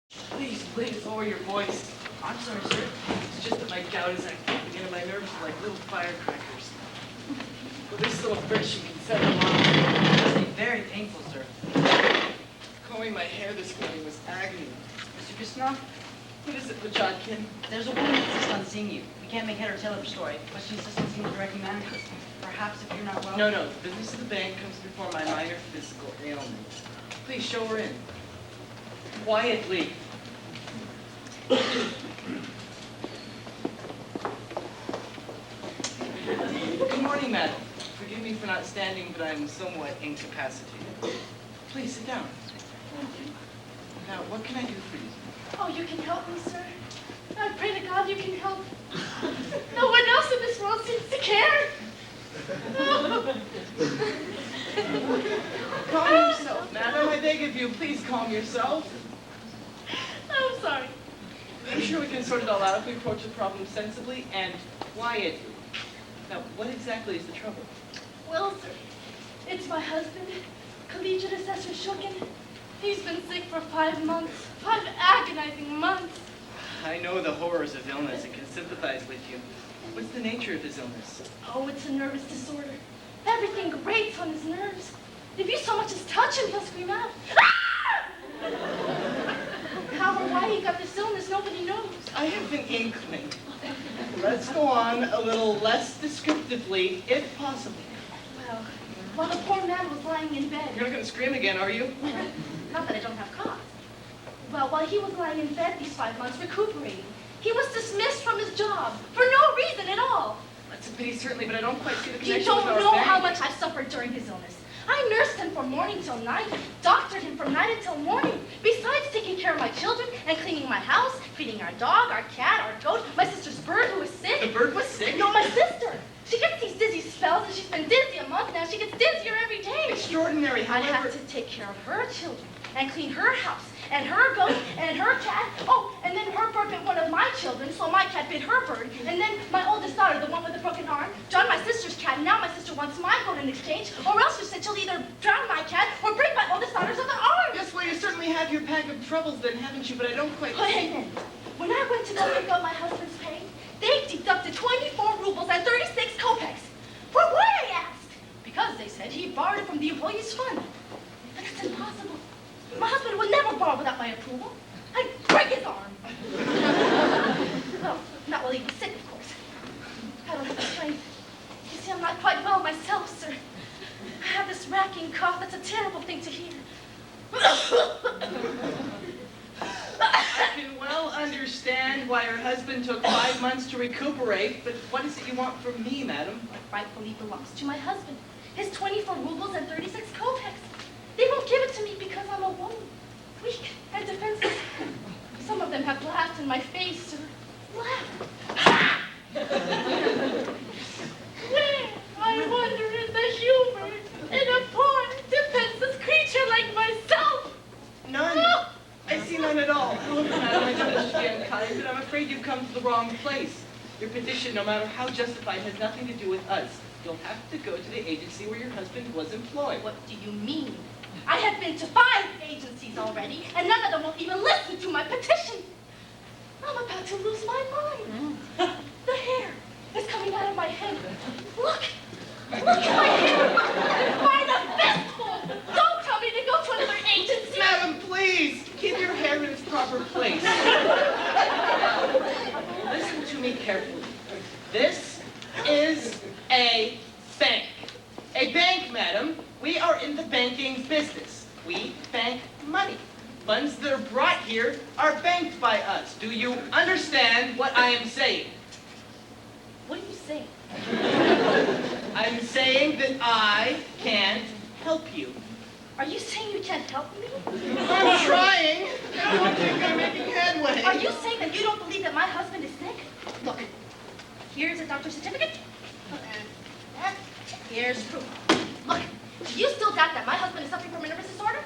Please lower your voice. I'm sorry, sir. It's just that my gout is acting and my nerves are like little firecrackers. With this little friction can set them off. It must be very painful, sir. Combing my hair this morning was agony. Mr. Kusinov, What is it, Lajotkin? there's a woman that insists on seeing you. We can't make head or tail of her story, but she insists on seeing you directly managers. Perhaps if you're not well... No, the business of the bank comes before my minor physical ailment. Please show her in. Quietly. Good morning, madam. Forgive me for not standing, but I'm somewhat incapacitated. Please sit down. Now, what can I do for you? Oh, you can help me, sir. I pray to God you can help. No one else in this world seems to care. Calm yourself, madam. I beg of you, please calm yourself. I'm sorry. I'm sure we can sort it all out if we approach the problem sensibly and quietly. Now, what exactly is the trouble? Well, sir, it's my husband, Collegiate Assessor Shukin. He's been sick for 5 months. 5 agonizing months. I know the horrors of illness and can sympathize with you. What's the nature of his illness? Oh, it's a nervous disorder. Everything grates on his nerves. If you so much as touch him, he'll scream out. Ah! How or why he got this illness, nobody knows. I have an inkling. Let's go on a little less descriptively, if possible. Well, while the poor man was lying in bed... You're not going to scream again, are you? Not that I don't have cause. Well, while he was lying in bed these 5 months recuperating, he was dismissed from his job for no reason at all. That's a pity, certainly, but I don't quite see the You connection with don't our know bank. how much I suffered during his illness. I nursed him from morning till night, doctored him from night until morning, besides taking care of my children and cleaning my house, feeding our dog, our cat, our goat, my sister's bird who was sick. The bird was sick? No, my sister. She gets these dizzy spells, and she's been dizzy a month now. She gets dizzier every day. Extraordinary, I however... have to take care of her children and clean her house and her goat and her cat. Oh, and then her bird bit one of my children, so my cat bit her bird. And then my oldest daughter, the one with the broken arm, John, my sister's cat. And now my sister wants my goat in exchange, or else she said she'll either drown my cat or break my oldest daughter's other arm. Yes, well, you certainly have your pack of troubles then, haven't you? But I don't quite... And then, when I went to go pick up my husband's pay, they deducted 24 rubles and 36 kopecks. For what, I asked? Because they said he borrowed it from the employees' fund. But that's impossible. My husband would never borrow without my approval. I'd break his arm. Well, not while he was sick, of course. I don't have the strength. You see, I'm not quite well myself, sir. I have this racking cough that's a terrible thing to hear. I can well understand why her husband took 5 months to recuperate, but what is it you want from me, madam? What rightfully belongs to my husband. His 24 rubles and 36 kopecks. They won't give it to me because I'm a woman, weak and defenseless. Some of them have laughed in my face, sir. Laughed. Where, I wonder, is the humor in a poor, defenseless creature like myself? None. I see none at all. However, madam, I don't wish to be unkind, but I'm afraid you've come to the wrong place. Your petition, no matter how justified, has nothing to do with us. You'll have to go to the agency where your husband was employed. What do you mean? I have been to 5 agencies already, and none of them will even listen to my petition. I'm about to lose my mind. The hair is coming out of my head. Look at my hair. By the fistful. Don't tell me to go to another agency. Madam, please, keep your hair in its proper place. Listen to me carefully. This is a bank. A bank, madam. We are in the banking business. We bank money. Funds that are brought here are banked by us. Do you understand what I am saying? What are you saying? I'm saying that I can't help you. Are you saying you can't help me? I'm trying. I don't think I'm making headway. Are you saying that you don't believe that my husband is sick? Look, here's a doctor's certificate. And here's proof. Look, do you still doubt that my husband is suffering from a nervous disorder?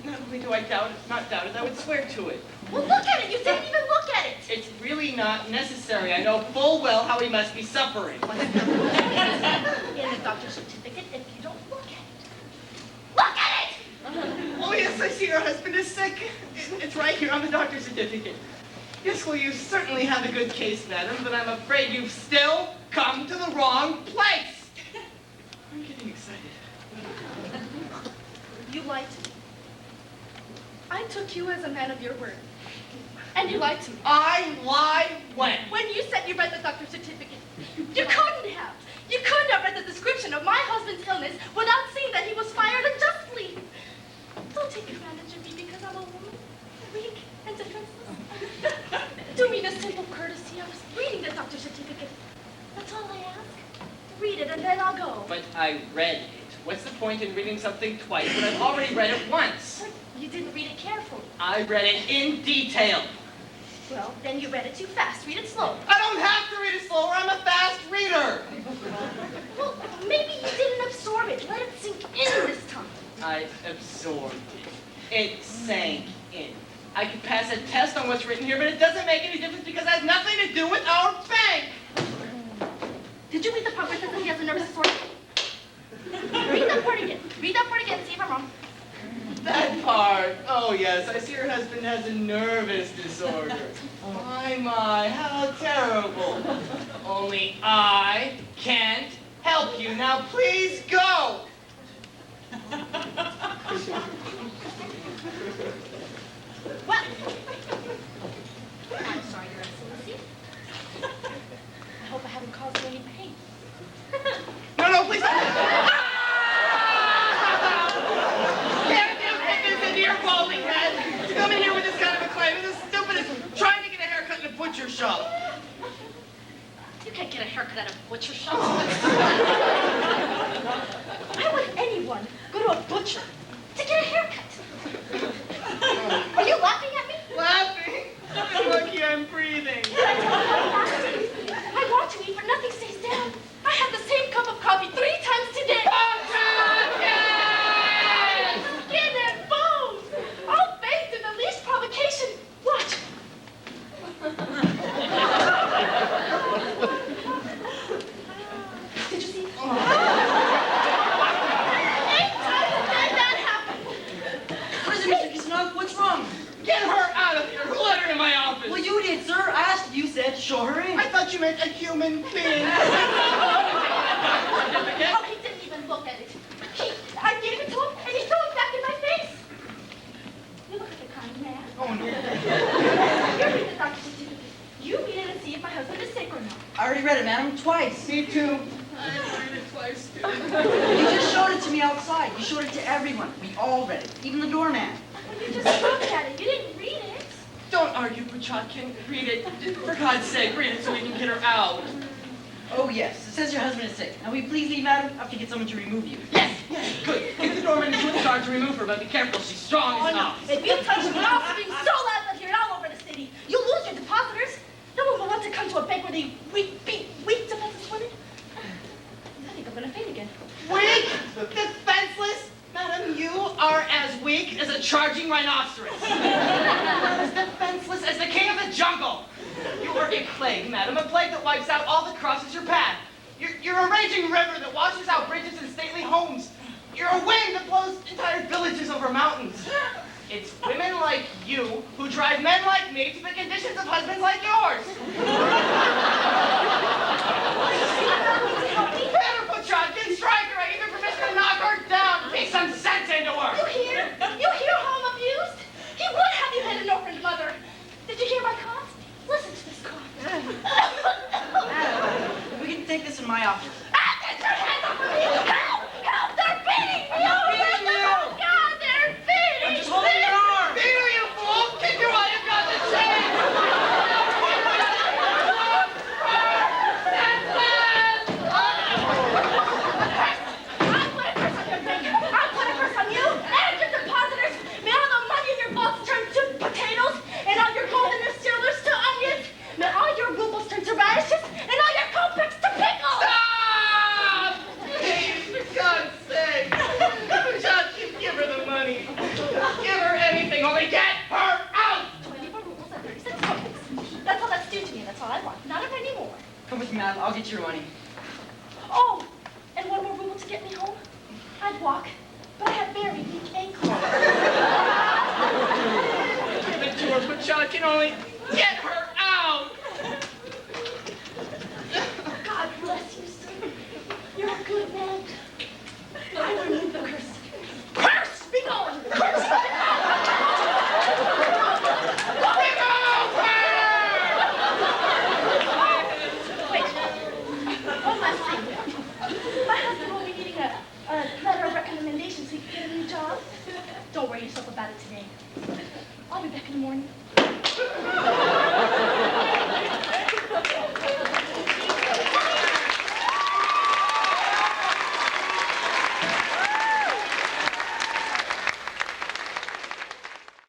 Not only do I not doubt it, I would swear to it. Well, look at it. You didn't even look at it. It's really not necessary. I know full well how he must be suffering. What's in the doctor's certificate if you don't look at it? Look at it! Oh, yes, I see your husband is sick. It's right here on the doctor's certificate. Yes, well, you certainly have a good case, madam, but I'm afraid you've still come to the wrong place. I'm getting excited. You lied to me. I took you as a man of your word. And you lied to me. I lied when? When you said you read the doctor's certificate. You couldn't have. You couldn't have read the description of my husband's illness without seeing that he was fired unjustly. Don't take advantage of me because I'm a woman, weak and defenseless. Do me the simple courtesy. I was reading the doctor's certificate. That's all I ask. Read it and then I'll go. But I read it. What's the point in reading something twice when I've already read it once? But you didn't read it carefully. I read it in detail. Well, then you read it too fast. Read it slow. I don't have to read it slower. I'm a fast reader. Well, maybe you didn't absorb it. Let it sink in this time. I absorbed it. It sank in. I could pass a test on what's written here, but it doesn't make any difference because it has nothing to do with our bank. Did you read the part where it says that he has a nervous disorder? Read that part again. Read that part again. See if I'm wrong. That part. Oh, yes. I see your husband has a nervous disorder. My, how terrible. Only I can't help you. Now, please go. Well, I'm sorry, Your Excellency. I hope I haven't caused you any pain. No, please. Can't you fit this into your bowling head? You come in here with this kind of a claim. It's as stupid as trying to get a haircut in a butcher shop. You can't get a haircut at a butcher shop. Why would anyone go to a butcher to get a haircut? Are you laughing at me? Laughing? I'm lucky I'm breathing. I want to eat, but nothing stays down. I had the same cup of coffee 3 times today. Skin and bones. I'll bathe in the least provocation. Watch. Did you see? 8 times a day that happened. What is it, Mr. Kisanoff? What's wrong? Get her out of here. Who let her in my office? Well, you did, sir. I asked, you said show her in. I thought you meant a human being. Oh, he didn't even look at it. I gave it to him, and he threw it back in my face. You look like a kind man. Oh, no. You read the doctor's certificate. You read it and see if my husband is sick or not. I already read it, madam, twice. Me too. I read it twice, too. You just showed it to me outside. You showed it to everyone. We all read it, even the doorman. Well, you just looked at it. You didn't read it. Don't argue, Pachotkin. Read it. For God's sake, read it so we can get her out. Oh, yes. It says your husband is sick. Now, will you please leave, madam? I have to get someone to remove you. Yes, good. Get the doorman into the car to remove her, but be careful. She's strong as an ox. If you touch me, I'll scream so loud that hear it all over the city. You'll lose your depositors. No one will want to come to a bank where they weak defenseless women. I think I'm going to faint again. Weak? Defenseless? Madam, you are as weak as a charging rhinoceros. As defenseless as the king of the jungle. You are a plague, madam, a plague that wipes out all that crosses your path. You're a raging river that washes out bridges and stately homes. You're a wind that blows entire villages over mountains. It's women like you who drive men like me to the conditions of husbands like yours. Better put Shotgun, strike her. I give her permission to knock her down. Take some sense into her. You hear how I'm abused? He would have you had an orphaned mother. Did you hear my cough? Listen to this cough. We can take this in my office. Get your hands off of me! Help! They're beating me! Oh God, they're beating me! I'm just holding your arm. Beat her, you fool! Kick her while you've got the chain! I'll put a curse on your bank. I'll put a curse on you and your depositors. May all the money in your vaults turn to potatoes and all your gold in your cellars to onions. May all your rubles turn to radishes and all your kopecks to pickles. Stop! Please, for God's sake! Shotgun, give her the money. Give her anything, only get her out! 24 rubles and 36 kopecks. That's all that's due to me. That's all I want. Not a penny more. Come with me, madam. I'll get you your money. Oh, and 1 more ruble to get me home. I'd walk, but I have very weak ankles. until I can only get her out. God bless you, sir. You're a good man. I remember